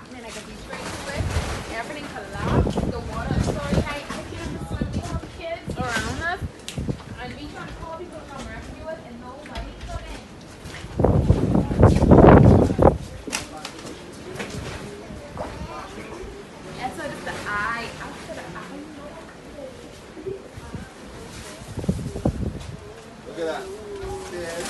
apartment. I can be straight to it. Everything collapsed. The water is so high. I can't understand. We have kids around us. And we trying to call people to come rescue us and nobody's coming. And so it's the eye. After the eye. Look at that. Yes.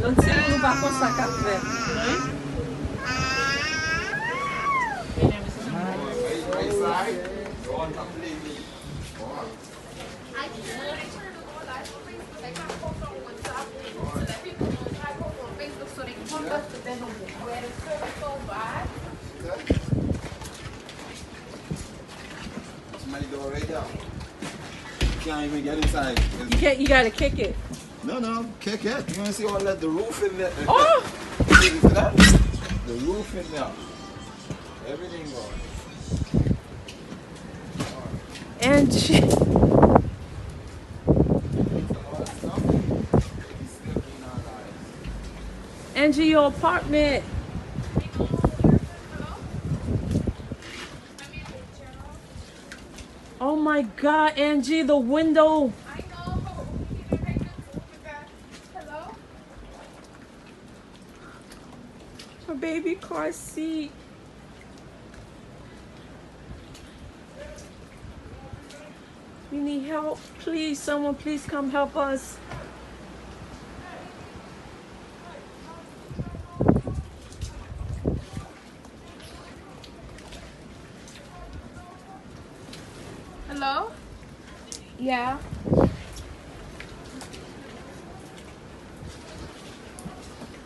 Não sei como vai postar café, né? Somebody go right down. Can't even get inside. You gotta kick it. No, kick it. You wanna see all that? The roof in there. Oh! See that? The roof in there. Everything gone. And she... Angie, your apartment. Oh my God, Angie, the window. I know, but we need to make this move back. Hello? Her baby car seat. We need help. Please, someone please come help us. Hello? Yeah.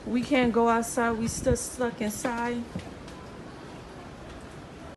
We can't go outside. We still stuck inside.